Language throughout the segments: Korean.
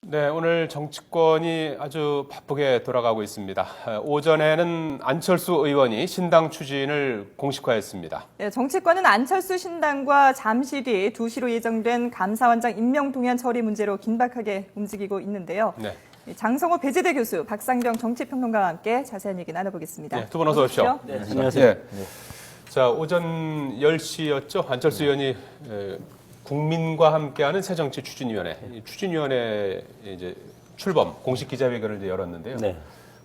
네, 오늘 정치권이 아주 바쁘게 돌아가고 있습니다. 오전에는 안철수 의원이 신당 추진을 공식화했습니다. 네, 정치권은 안철수 신당과 잠시 뒤 2시로 예정된 감사원장 임명 동의안 처리 문제로 긴박하게 움직이고 있는데요. 네. 장성호 배재대 교수, 박상경 정치평론가와 함께 자세한 얘기 나눠보겠습니다. 네, 두 분 어서 오십시오. 네, 안녕하세요. 네. 자, 오전 10시였죠. 안철수 의원이 국민과 함께하는 새정치 추진위원회, 이 추진위원회 이제 출범 공식 기자회견을 이제 열었는데요. 네.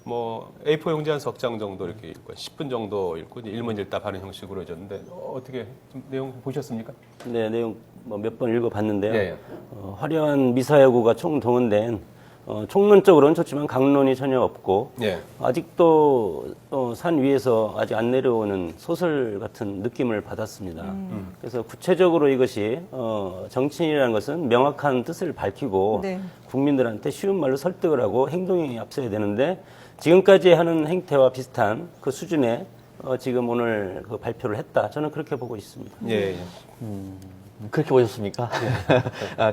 뭐 A4 용지 한 석 장 정도 이렇게 읽고 10분 정도 읽고 이제 일문일답하는 형식으로 해줬는데 어떻게 좀 내용 보셨습니까? 네, 내용 몇 번 읽어봤는데요. 예. 화려한 미사여구가 총동원된 총론적으로는 좋지만 강론이 전혀 없고 예. 아직도 산 위에서 아직 안 내려오는 소설 같은 느낌을 받았습니다. 그래서 구체적으로 이것이 정치인이라는 것은 명확한 뜻을 밝히고 네. 국민들한테 쉬운 말로 설득을 하고 행동이 앞서야 되는데 지금까지 하는 행태와 비슷한 그 수준의 지금 오늘 그 발표를 했다. 저는 그렇게 보고 있습니다. 예. 그렇게 보셨습니까?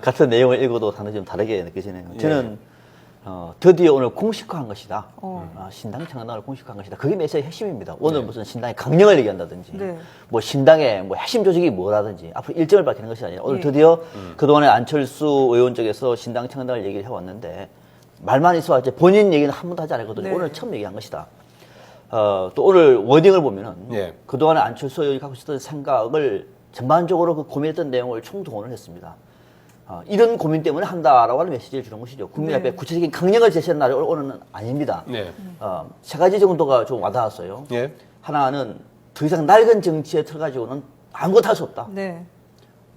같은 내용을 읽어도 상당히 좀 다르게 느껴지네요. 저는 드디어 오늘 공식화한 것이다. 신당 창당을 공식화한 것이다. 그게 메시지의 핵심입니다. 오늘 무슨 신당의 강령을 얘기한다든지, 네. 뭐 신당의 뭐 핵심 조직이 뭐라든지 앞으로 일정을 밝히는 것이 아니라 오늘 예. 드디어 그동안에 안철수 의원 쪽에서 신당 창당을 얘기를 해왔는데 말만 있어왔지 본인 얘기는 한 번도 하지 않았거든요. 네. 오늘 처음 얘기한 것이다. 또 오늘 워딩을 보면은 예. 그동안에 안철수 의원이 갖고 있었던 생각을 전반적으로 그 고민했던 내용을 총동원을 했습니다. 이런 고민 때문에 한다라고 하는 메시지를 주는 것이죠. 국민 앞에 네. 구체적인 강령을 제시하는 날이 오늘은 아닙니다. 네. 세 가지 정도가 좀 와닿았어요. 예. 하나는 더 이상 낡은 정치에 들어가지고는 아무것도 할 수 없다. 네.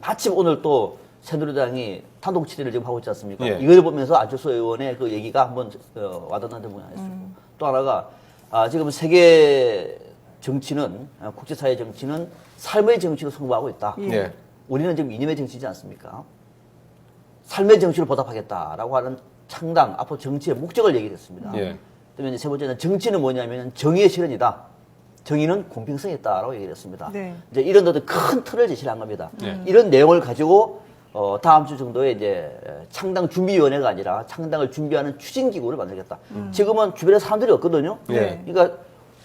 마침 오늘 또 새누리당이 단독 질의를 지금 하고 있지 않습니까? 예. 이걸 보면서 안철수 의원의 그 얘기가 한번 와닿는 부분이 하나 있습니다. 또 하나가 지금 세계 정치는 국제사회 정치는 삶의 정치로 승부하고 있다. 예. 예. 우리는 지금 이념의 정치지 않습니까? 삶의 정치로 보답하겠다라고 하는 창당, 앞으로 정치의 목적을 얘기했습니다. 예. 그다음에 이제 세 번째는 정치는 뭐냐면 정의의 실현이다. 정의는 공평성이 있다라고 얘기를 했습니다. 네. 이제 이런 어떤 큰 틀을 제시를 한 겁니다. 네. 이런 내용을 가지고 다음 주 정도에 이제 창당 준비위원회가 아니라 창당을 준비하는 추진기구를 만들겠다. 지금은 주변에 사람들이 없거든요. 네. 그러니까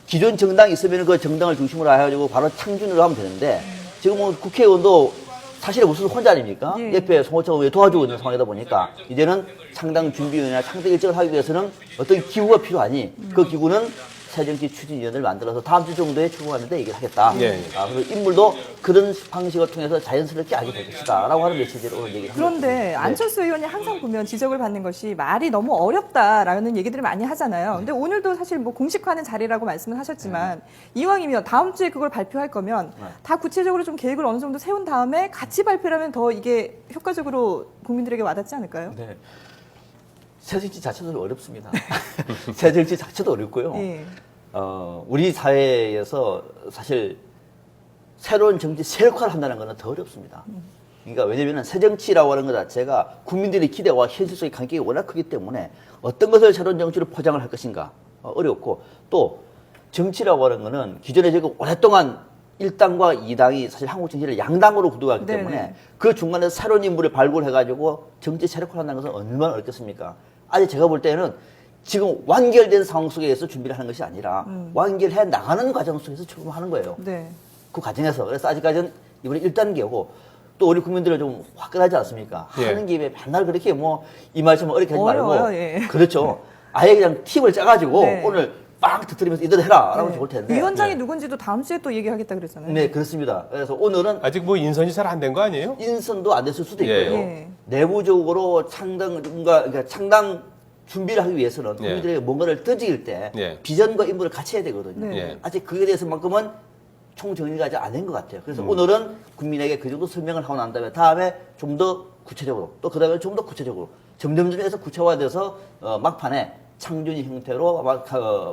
기존 정당이 있으면 그 정당을 중심으로 해가지고 바로 창준을 하면 되는데 지금은 국회의원도 사실 무슨 혼자 아닙니까? 예. 옆에 송호철 의원이 도와주고 있는 상황이다 보니까 이제는 창당 준비위원회나 창당 일정을 하기 위해서는 어떤 기구가 필요하니 그 기구는 새정치 추진위원회를 만들어서 다음 주 정도에 출범하는데 얘기를 하겠다. 예. 그리고 인물도 그런 방식을 통해서 자연스럽게 알게 될 것이다. 라고 하는 메시지를 오늘 얘기를 합니다. 그런데 안철수 의원이 항상 보면 지적을 받는 것이 말이 너무 어렵다라는 얘기들을 많이 하잖아요. 근데 오늘도 사실 뭐 공식화하는 자리라고 말씀을 하셨지만 이왕이면 다음 주에 그걸 발표할 거면 다 구체적으로 좀 계획을 어느 정도 세운 다음에 같이 발표를 하면 더 이게 효과적으로 국민들에게 와닿지 않을까요? 네. 새정치 자체도 어렵습니다. 새정치 자체도 어렵고요. 예. 우리 사회에서 사실 새로운 정치 세력화를 한다는 것은 더 어렵습니다. 그러니까 왜냐하면 새정치라고 하는 것 자체가 국민들의 기대와 현실 속의 간격이 워낙 크기 때문에 어떤 것을 새로운 정치로 포장을 할 것인가 어렵고 또 정치라고 하는 것은 기존에 지금 오랫동안 1당과 2당이 사실 한국 정치를 양당으로 구도하기 네네. 때문에 그 중간에 새로운 인물을 발굴해가지고 정치 세력화를 한다는 것은 얼마나 어렵겠습니까? 아직 제가 볼 때는 지금 완결된 상황 속에서 준비를 하는 것이 아니라 완결해 나가는 과정 속에서 출범하는 거예요. 네. 그 과정에서. 그래서 아직까지는 이번에 1단계고 또 우리 국민들은 좀 화끈하지 않습니까? 예. 하는 김에 맨날 그렇게 뭐 이 말씀 어렵게 하지 말고. 어려워요, 예. 그렇죠. 아예 그냥 팁을 짜가지고 네. 오늘 빵 터뜨리면서 이대로 해라. 라고 좋을 텐데. 위원장이 네. 누군지도 다음 주에 또 얘기하겠다 그랬잖아요. 네, 그렇습니다. 그래서 오늘은 아직 뭐 인선이 잘 안 된 거 아니에요? 인선도 안 됐을 수도 예. 있고요. 예. 내부적으로 그러니까 창당 준비를 하기 위해서는 예. 국민들에게 뭔가를 던질 때 예. 비전과 임무를 같이 해야 되거든요. 네. 예. 아직 그에 대해서만큼은 총정리가 아직 안 된 것 같아요. 그래서 오늘은 국민에게 그 정도 설명을 하고 난 다음에 좀 더 구체적으로 또 그 다음에 좀 더 구체적으로 점점점 해서 구체화돼서 막판에 창준이 형태로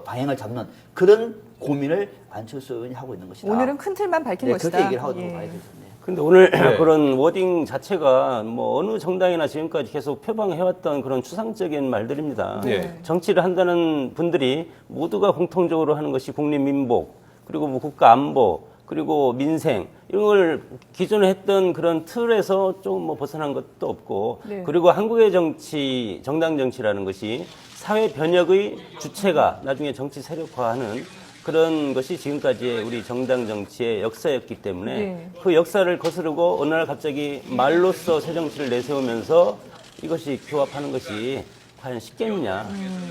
방향을 잡는 그런 고민을 안철수 의원이 하고 있는 것이다. 오늘은 큰 틀만 밝힌 네, 것이다. 그렇게 얘기를 하고 예. 봐야 되겠네요. 근데 오늘 네. 그런 워딩 자체가 뭐 어느 정당이나 지금까지 계속 표방해왔던 그런 추상적인 말들입니다. 네. 정치를 한다는 분들이 모두가 공통적으로 하는 것이 국민민복, 그리고 뭐 국가 안보, 그리고 민생 이런 걸 기존에 했던 그런 틀에서 좀 뭐 벗어난 것도 없고 네. 그리고 한국의 정치, 정당 정치라는 것이 사회 변혁의 주체가 나중에 정치 세력화하는 그런 것이 지금까지의 우리 정당 정치의 역사였기 때문에 네. 그 역사를 거스르고 어느 날 갑자기 말로써 새 정치를 내세우면서 이것이 규합하는 것이 과연 쉽겠느냐.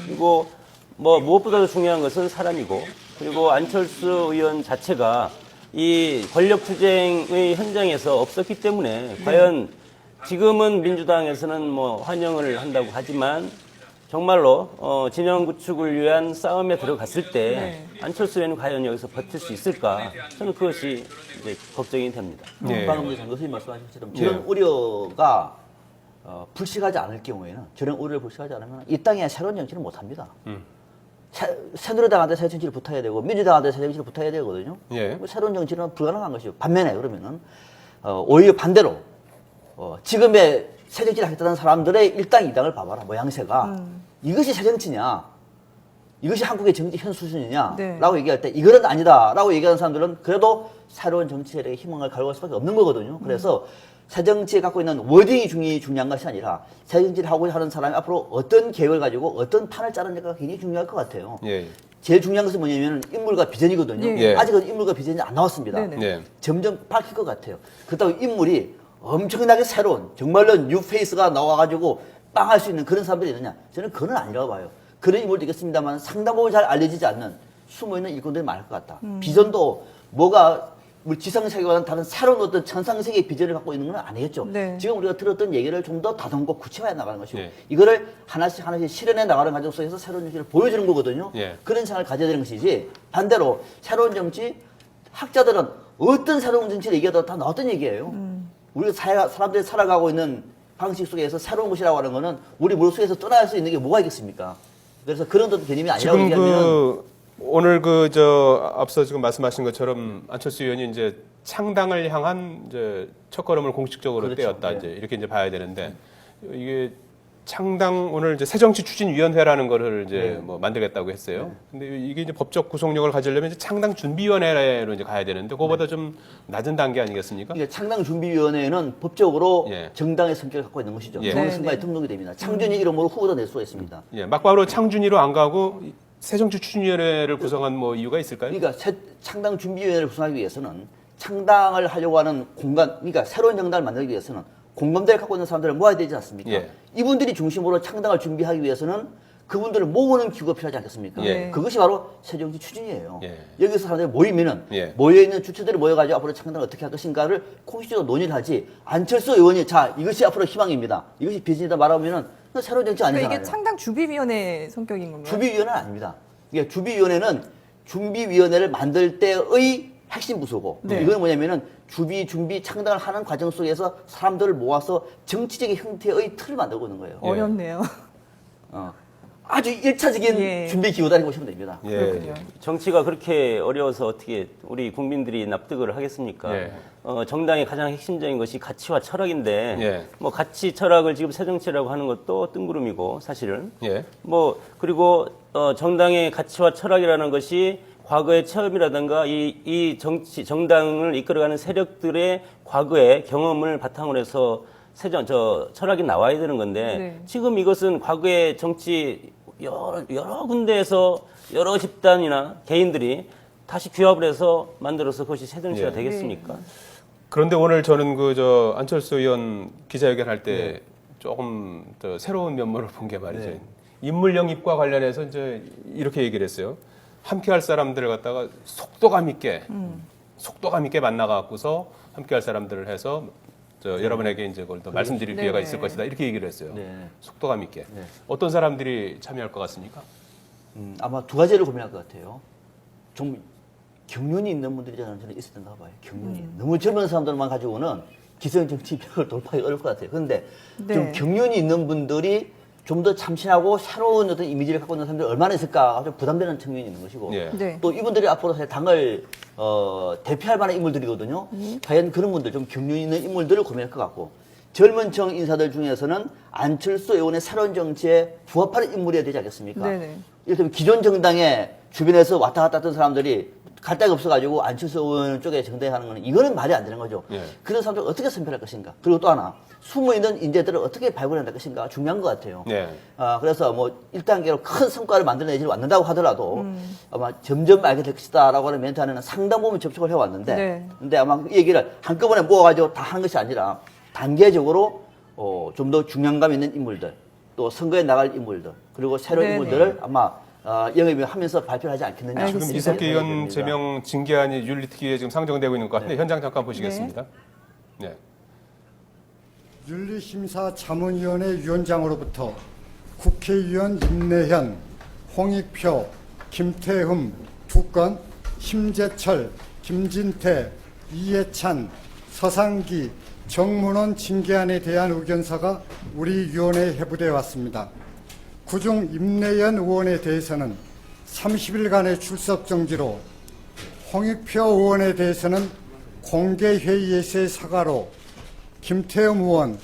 그리고 뭐 무엇보다도 중요한 것은 사람이고 그리고 안철수 의원 자체가 이 권력 투쟁의 현장에서 없었기 때문에 과연 지금은 민주당에서는 뭐 환영을 한다고 하지만 정말로 진영 구축을 위한 싸움에 들어갔을 때 안철수 의원은 과연 여기서 버틸 수 있을까? 저는 그것이 이제 걱정이 됩니다. 예. 방금 선생님 말씀하신 것처럼 저런 우려가 불식하지 않을 경우에는 저런 우려를 불식하지 않으면 이 땅에 새로운 정치를 못 합니다. 새누리당한테 새 정치를 붙어야 되고 민주당한테 새 정치를 붙어야 되거든요. 예. 뭐 새로운 정치는 불가능한 것이고 반면에 그러면은 오히려 반대로 지금의 새 정치를 하겠다는 사람들의 일당 이당을 봐봐라 모양새가 이것이 새 정치냐 이것이 한국의 정치 현 수준이냐 네. 라고 얘기할 때 이거는 아니다 라고 얘기하는 사람들은 그래도 새로운 정치 세력의 희망을 갈구할 수밖에 없는 거거든요. 그래서 새 정치에 갖고 있는 워딩이 중요한 것이 아니라 새 정치를 하고 하는 사람이 앞으로 어떤 계획을 가지고 어떤 판을 짜는지가 굉장히 중요할 것 같아요. 예. 제일 중요한 것은 뭐냐면 인물과 비전이거든요. 예. 아직은 인물과 비전이 안 나왔습니다. 네네. 네. 점점 밝힐 것 같아요. 그렇다고 인물이 엄청나게 새로운 정말로 뉴페이스가 나와가지고 빵할 수 있는 그런 사람들이 있느냐? 저는 그건 아니라고 봐요. 그런 인물도 있겠습니다만 상당 부분 잘 알려지지 않는 숨어있는 일꾼들이 많을 것 같다. 비전도 뭐가 우리 지상세계와는 다른 새로운 어떤 천상세계의 비전을 갖고 있는 건 아니겠죠. 네. 지금 우리가 들었던 얘기를 좀 더 다듬고 구체화해 나가는 것이고 네. 이거를 하나씩 실현해 나가는 과정 속에서 새로운 정치를 보여주는 거거든요. 네. 그런 생각을 가져야 되는 것이지 반대로 새로운 정치 학자들은 어떤 새로운 정치를 얘기하다 다 나왔던 얘기예요. 우리가 사람들이 살아가고 있는 방식 속에서 새로운 것이라고 하는 거는 우리 머릿속에서 떠날 수 있는 게 뭐가 있겠습니까? 그래서 그런 어떤 개념이 아니라고 지금 얘기하면 오늘 앞서 지금 말씀하신 것처럼 안철수 의원이 이제 창당을 향한 이제 첫걸음을 공식적으로 그렇죠. 떼었다 네. 이제 이렇게 이제 봐야 되는데 이게 창당 오늘 이제 새정치추진위원회라는 거를 이제 뭐 만들겠다고 했어요. 근데 이게 이제 법적 구속력을 가지려면 이제 창당 준비위원회로 이제 가야 되는데 그거보다 좀 낮은 단계 아니겠습니까? 이게 창당준비위원회는 법적으로 예. 정당의 성격을 갖고 있는 것이죠. 예. 어느 네, 순간에 네. 등록이 됩니다. 창준이 이름으로 후보도 낼 수가 있습니다. 예, 막바로 창준위로 안 가고 새정치추진위원회를 구성한 뭐 이유가 있을까요? 그러니까 창당준비위원회를 구성하기 위해서는 창당을 하려고 하는 공간, 그러니까 새로운 정당을 만들기 위해서는 공감대를 갖고 있는 사람들을 모아야 되지 않습니까? 예. 이분들이 중심으로 창당을 준비하기 위해서는 그분들을 모으는 기구가 필요하지 않겠습니까? 예. 그것이 바로 새정치 추진이에요. 예. 여기서 사람들이 모이면은 예. 모여있는 주체들이 모여가지고 앞으로 창당을 어떻게 할 것인가를 공식적으로 논의를 하지 안철수 의원이 자 이것이 앞으로 희망입니다. 이것이 비전이다 말하면은 그건 새로운 정치 그러니까 아니잖아요. 이게 창당 주비위원회 성격인 건가요? 주비위원회는 아닙니다. 이게 주비위원회는 준비위원회를 만들 때의 핵심 부서고 네. 이건 뭐냐면은 준비 창당을 하는 과정 속에서 사람들을 모아서 정치적인 형태의 틀을 만들고 있는 거예요. 어렵네요. 아주 일차적인 예. 준비 기구다라고 보시면 됩니다. 예. 그렇군요. 정치가 그렇게 어려워서 어떻게 우리 국민들이 납득을 하겠습니까? 예. 정당의 가장 핵심적인 것이 가치와 철학인데, 예. 뭐 가치 철학을 지금 새정치라고 하는 것도 뜬구름이고 사실은. 예. 뭐 그리고 정당의 가치와 철학이라는 것이 과거의 체험이라든가 이 정당을 이끌어가는 세력들의 과거의 경험을 바탕으로 해서 철학이 나와야 되는 건데 네. 지금 이것은 과거의 정치 여러 군데에서 여러 집단이나 개인들이 다시 규합을 해서 만들어서 그것이 새정치가 예. 되겠습니까? 그런데 오늘 저는 안철수 의원 기자회견 할 때 조금 더 새로운 면모를 본 게 말이죠. 인물 영입과 관련해서 이제 이렇게 얘기를 했어요. 함께 할 사람들을 갖다가 속도감 있게 만나갖고서 함께 할 사람들을 해서 여러분에게 이제 그걸 더 말씀드릴 기회가 있을 것이다. 이렇게 얘기를 했어요. 네. 속도감 있게. 어떤 사람들이 참여할 것 같습니까? 아마 두 가지를 고민할 것 같아요. 좀 경륜이 있는 분들이 저는 있어야 된다고 봐요. 경륜이. 너무 젊은 사람들만 가지고는 기성 정치 벽을 돌파하기 어려울 것 같아요. 그런데 네. 좀 경륜이 있는 분들이 좀 더 참신하고 새로운 어떤 이미지를 갖고 있는 사람들이 얼마나 있을까 좀 부담되는 측면이 있는 것이고 예. 네. 또 이분들이 앞으로 사실 당을 대표할 만한 인물들이거든요. 과연 그런 분들 좀 경륜 있는 인물들을 고민할 것 같고 젊은 청 인사들 중에서는 안철수 의원의 새로운 정치에 부합하는 인물이어야 되지 않겠습니까? 네네. 이를테면 기존 정당의 주변에서 왔다 갔다 했던 사람들이 갈 데가 없어가지고 안철수 의원 쪽에 정대하는 거는 이거는 말이 안 되는 거죠. 예. 그런 사람들 어떻게 선별할 것인가. 그리고 또 하나 숨어있는 인재들을 어떻게 발굴해낼 것인가 중요한 것 같아요. 네. 그래서 뭐 1단계로 큰 성과를 만들어내지 않는다고 하더라도 아마 점점 알게 될 것이다라고 하는 멘트 안에는 상당 부분 접촉을 해왔는데 네. 근데 아마 이 얘기를 한꺼번에 모아가지고 다 하는 것이 아니라 단계적으로 좀 더 중량감 있는 인물들 또 선거에 나갈 인물들 그리고 새로운 네네. 인물들을 아마 영입하면서 발표를 하지 않겠느냐. 알겠습니다. 지금 이석기 의원 됩니다. 제명 징계안이 윤리특위에 지금 상정되고 있는 것 같은데 현장 잠깐 보시겠습니다. 네. 윤리심사자문위원회 위원장으로부터 국회의원 임내현, 홍익표, 김태흠 2건, 심재철, 김진태, 이해찬, 서상기, 정문원 징계안에 대한 의견서가 우리 위원회에 회부되어 왔습니다. 그중 임내현 의원에 대해서는 30일간의 출석 정지로, 홍익표 의원에 대해서는 공개회의에서의 사과로, 김태흠 의원의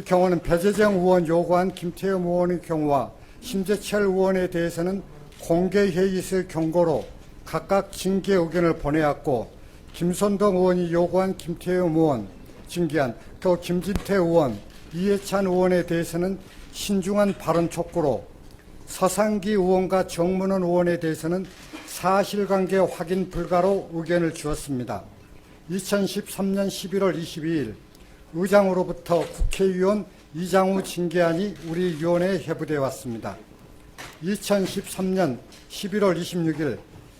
경우는 배재정 의원 요구한 김태흠 의원의 경우와 심재철 의원에 대해서는 공개회의에서의 경고로 각각 징계 의견을 보내왔고 김선동 의원이 요구한 김태흠 의원 징계안, 또 김진태 의원, 이해찬 의원에 대해서는 신중한 발언 촉구로 서상기 의원과 정문원 의원에 대해서는 사실관계 확인 불가로 의견을 주었습니다. 2013년 11월 22일 의장으로부터 국회의원 이장우 징계안이 우리 위원회에 회부되어 왔습니다. 2013년 11월 26일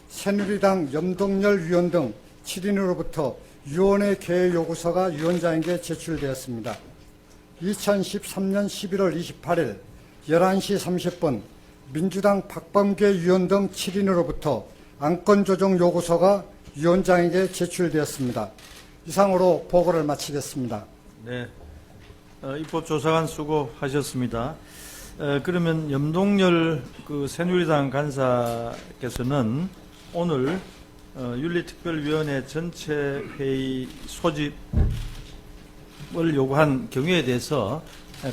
새누리당 염동열 위원 등 7인으로부터 위원회 개회 요구서가 위원장에게 제출되었습니다. 2013년 11월 28일 11시 30분 민주당 박범계 위원 등 7인으로부터 안건조정 요구서가 위원장에게 제출되었습니다. 이상으로 보고를 마치겠습니다. 네, 입법조사관 수고하셨습니다. 그러면 염동열 새누리당 간사께서는 오늘 윤리특별위원회 전체 회의 소집을 요구한 경우에 대해서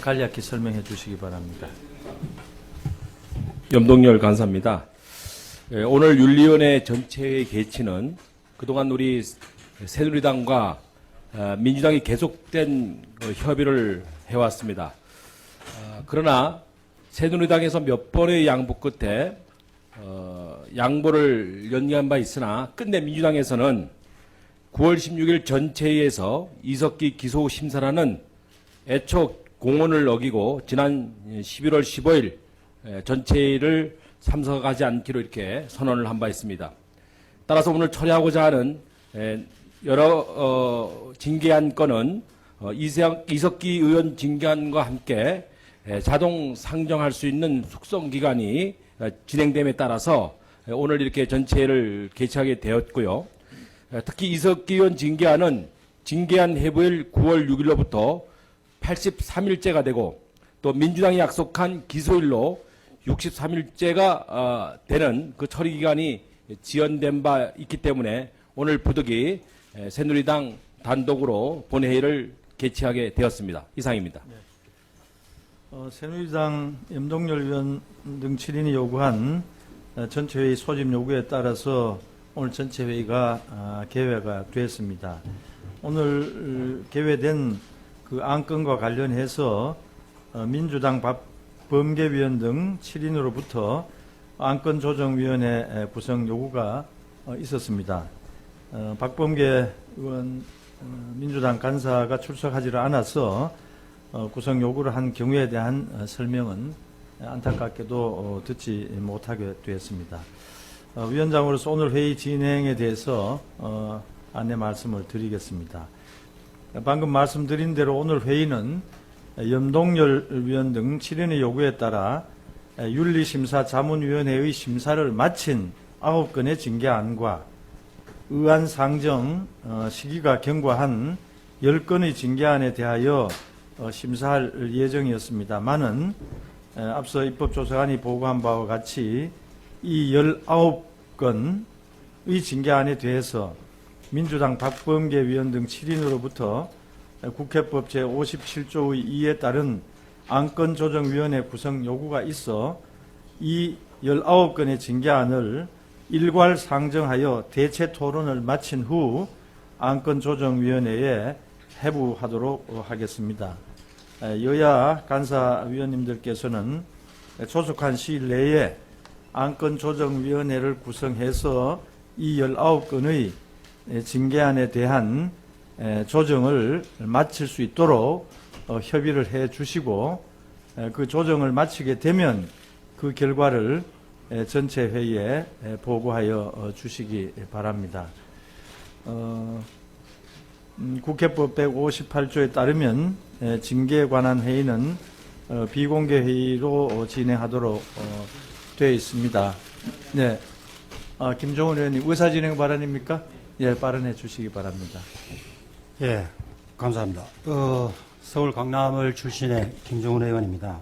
간략히 설명해 주시기 바랍니다. 염동열 간사입니다. 오늘 윤리위원회 전체의 개치는 그동안 우리 새누리당과 민주당이 계속된 협의를 해왔습니다. 그러나 새누리당에서 몇 번의 양보 끝에 양보를 연기한 바 있으나 끝내 민주당에서는 9월 16일 전체회의에서 이석기 기소 심사라는 애초 공언을 어기고 지난 11월 15일 전체회의를 참석하지 않기로 이렇게 선언을 한 바 있습니다. 따라서 오늘 처리하고자 하는 여러 징계안 건은 이석기 의원 징계안과 함께 자동 상정할 수 있는 숙성 기간이 진행됨에 따라서 오늘 이렇게 전체를 개최하게 되었고요. 특히 이석기 의원 징계안은 징계안 회부일 9월 6일로부터 83일째가 되고 또 민주당이 약속한 기소일로 63일째가 되는 그 처리 기간이 지연된 바 있기 때문에 오늘 부득이 새누리당 단독으로 본회의를 개최하게 되었습니다. 이상입니다. 새누리당 염동열 의원 등 7인이 요구한 전체회의 소집 요구에 따라서 오늘 전체회의가 개회가 되었습니다. 오늘 개회된 그 안건과 관련해서 민주당 박범계위원 등 7인으로부터 안건조정위원회 구성 요구가 있었습니다. 박범계 의원 민주당 간사가 출석하지 않아서 구성 요구를 한 경우에 대한 설명은 안타깝게도 듣지 못하게 되었습니다. 위원장으로서 오늘 회의 진행에 대해서 안내 말씀을 드리겠습니다. 방금 말씀드린 대로 오늘 회의는 염동열 위원 등 7인의 요구에 따라 윤리심사자문위원회의 심사를 마친 9건의 징계안과 의안 상정 시기가 경과한 10건의 징계안에 대하여 심사할 예정이었습니다만은 앞서 입법조사관이 보고한 바와 같이 이 19건의 징계안에 대해서 민주당 박범계 위원 등 7인으로부터 국회법 제57조의 2에 따른 안건조정위원회 구성 요구가 있어 이 19건의 징계안을 일괄 상정하여 대체 토론을 마친 후 안건조정위원회에 회부하도록 하겠습니다. 여야 간사위원님들께서는 조속한 시일 내에 안건조정위원회를 구성해서 이 19건의 징계안에 대한 조정을 마칠 수 있도록 협의를 해 주시고, 그 조정을 마치게 되면 그 결과를 전체 회의에 보고하여 주시기 바랍니다. 국회법 158조에 따르면 징계에 관한 회의는 비공개 회의로 진행하도록 되어 있습니다. 네, 김종훈 의원님 의사 진행 발언입니까? 예, 발언해 주시기 바랍니다. 예, 감사합니다. 서울 강남을 출신의 김종훈 의원입니다.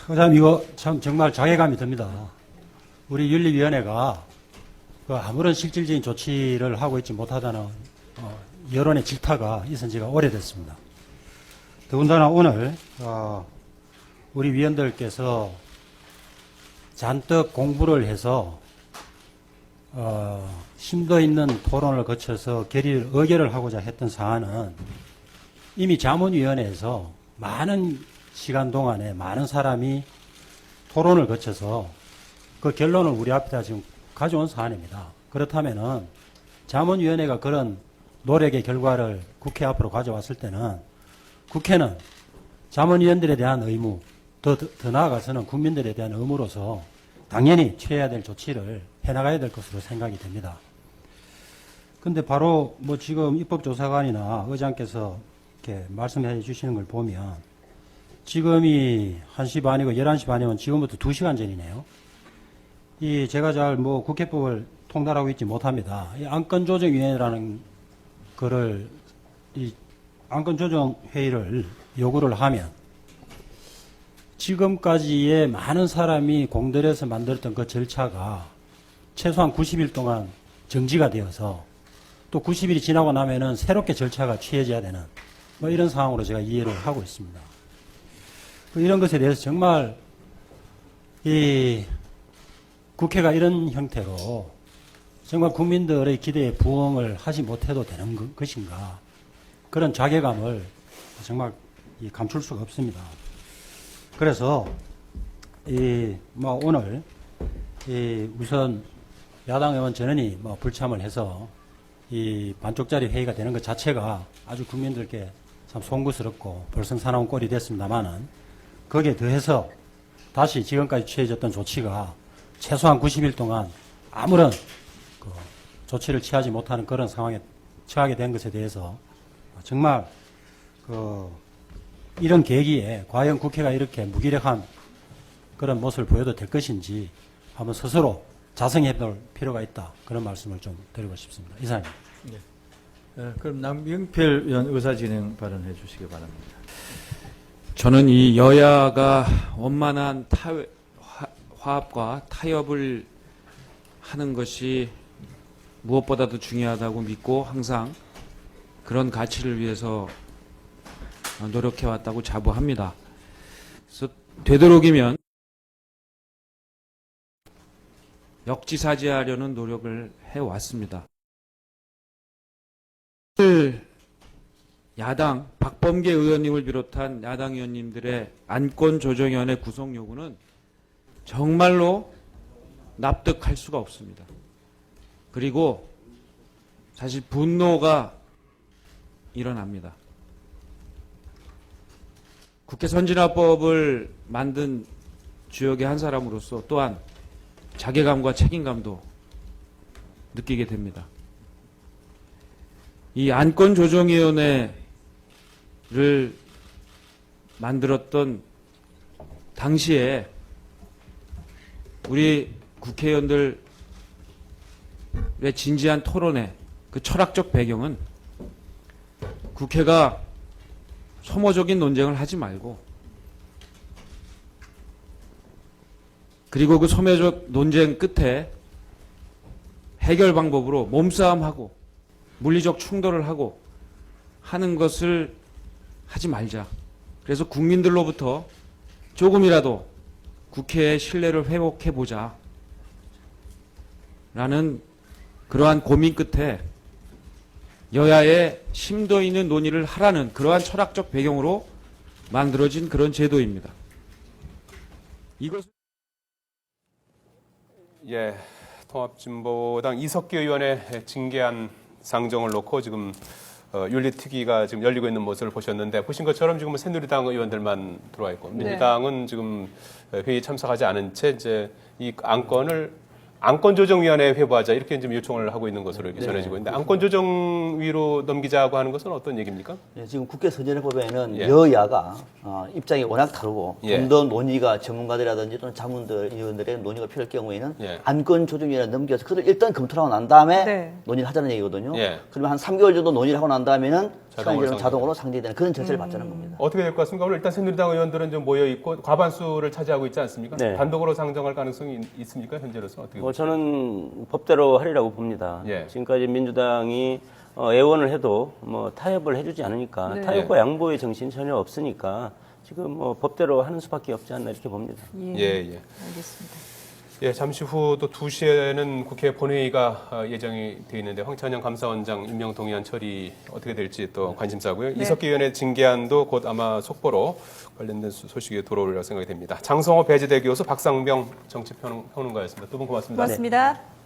의장님, 이거 참 정말 자괴감이 듭니다. 우리 윤리위원회가 아무런 실질적인 조치를 하고 있지 못하다는 여론의 질타가 있은 지가 오래됐습니다. 더군다나 오늘 우리 위원들께서 잔뜩 공부를 해서 심도 있는 토론을 거쳐서 의결을 하고자 했던 사안은 이미 자문위원회에서 많은 시간 동안에 많은 사람이 토론을 거쳐서 그 결론을 우리 앞에다 지금 가져온 사안입니다. 그렇다면은 자문위원회가 그런 노력의 결과를 국회 앞으로 가져왔을 때는 국회는 자문위원들에 대한 의무, 더 나아가서는 국민들에 대한 의무로서 당연히 취해야 될 조치를 해나가야 될 것으로 생각이 됩니다. 근데 바로 지금 입법조사관이나 의장께서 이렇게 말씀해 주시는 걸 보면 지금이 1시 반이고 11시 반이면 지금부터 2시간 전이네요. 제가 잘 국회법을 통달하고 있지 못합니다. 이 안건조정위원회라는 거를 이 안건조정회의를 요구를 하면 지금까지의 많은 사람이 공들여서 만들었던 그 절차가 최소한 90일 동안 정지가 되어서 또 90일이 지나고 나면은 새롭게 절차가 취해져야 되는 이런 상황으로 제가 이해를 하고 있습니다. 이런 것에 대해서 정말 이 국회가 이런 형태로 정말 국민들의 기대에 부응을 하지 못해도 되는 것인가, 그런 자괴감을 정말 감출 수가 없습니다. 그래서 오늘 우선 야당 의원 전원이 불참을 해서 이 반쪽짜리 회의가 되는 것 자체가 아주 국민들께 참 송구스럽고 볼썽사나운 꼴이 됐습니다만은, 거기에 더해서 다시 지금까지 취해졌던 조치가 최소한 90일 동안 아무런 조치를 취하지 못하는 그런 상황에 처하게 된 것에 대해서 정말 이런 계기에 과연 국회가 이렇게 무기력한 그런 모습을 보여도 될 것인지 한번 스스로 자성해 볼 필요가 있다, 그런 말씀을 좀 드리고 싶습니다. 이상입니다. 그럼 남경필 의원 의사 진행 발언해 주시기 바랍니다. 저는 이 여야가 원만한 화합과 타협을 하는 것이 무엇보다도 중요하다고 믿고 항상 그런 가치를 위해서 노력해왔다고 자부합니다. 그래서 되도록이면 역지사지하려는 노력을 해왔습니다. 야당 박범계 의원님을 비롯한 야당 의원님들의 안건조정위원회 구성 요구는 정말로 납득할 수가 없습니다. 그리고 사실 분노가 일어납니다. 국회 선진화법을 만든 주역의 한 사람으로서 또한 자괴감과 책임감도 느끼게 됩니다. 이 안건조정위원회를 만들었던 당시에 우리 국회의원들의 진지한 토론의 그 철학적 배경은 국회가 소모적인 논쟁을 하지 말고, 그리고 그 소모적 논쟁 끝에 해결 방법으로 몸싸움하고 물리적 충돌을 하고 하는 것을 하지 말자. 그래서 국민들로부터 조금이라도 국회의 신뢰를 회복해보자, 라는 그러한 고민 끝에 여야의 심도 있는 논의를 하라는 그러한 철학적 배경으로 만들어진 그런 제도입니다. 이것 예, 통합진보당 이석기 의원의 징계안 상정을 놓고 지금 윤리특위가 지금 열리고 있는 모습을 보셨는데 보신 것처럼 지금 새누리당 의원들만 들어와 있고 민주당은 지금 회의 참석하지 않은 채 이제 이 안건을 안건조정위원회에 회부하자 이렇게 지금 요청을 하고 있는 것으로 이렇게 전해지고 있는데 안건조정위로 넘기자고 하는 것은 어떤 얘기입니까? 예, 지금 국회 선진에 보면은 예. 여야가 입장이 워낙 다르고 예. 좀 더 논의가 전문가들이라든지 또는 자문들 의원들의 논의가 필요할 경우에는 예. 안건 조정위원회 넘겨서 그걸 일단 검토를 하고 난 다음에 네. 논의를 하자는 얘기거든요. 예. 그러면 한 3개월 정도 논의를 하고 난 다음에는 자동으로 시간이 자동으로 상정되는 그런 절차를 받자는 겁니다. 어떻게 될 것 같습니까? 오늘 일단 새누리당 의원들은 좀 모여 있고 과반수를 차지하고 있지 않습니까? 네. 단독으로 상정할 가능성이 있습니까? 현재로서 어떻게 보십니까? 저는 법대로 하리라고 봅니다. 예. 지금까지 민주당이 애원을 해도 타협을 해주지 않으니까 네. 타협과 양보의 정신이 전혀 없으니까 지금 법대로 하는 수밖에 없지 않나 이렇게 봅니다. 예. 알겠습니다. 예, 잠시 후 또 2시에는 국회 본회의가 예정이 되어 있는데 황찬영 감사원장 임명 동의안 처리 어떻게 될지 또 관심사고요. 네. 이석기 의원의 징계안도 곧 아마 속보로 관련된 소식이 들어오리라 생각이 됩니다. 장성호 배재대 교수, 박상병 정치평론가였습니다. 두 분 고맙습니다. 고맙습니다.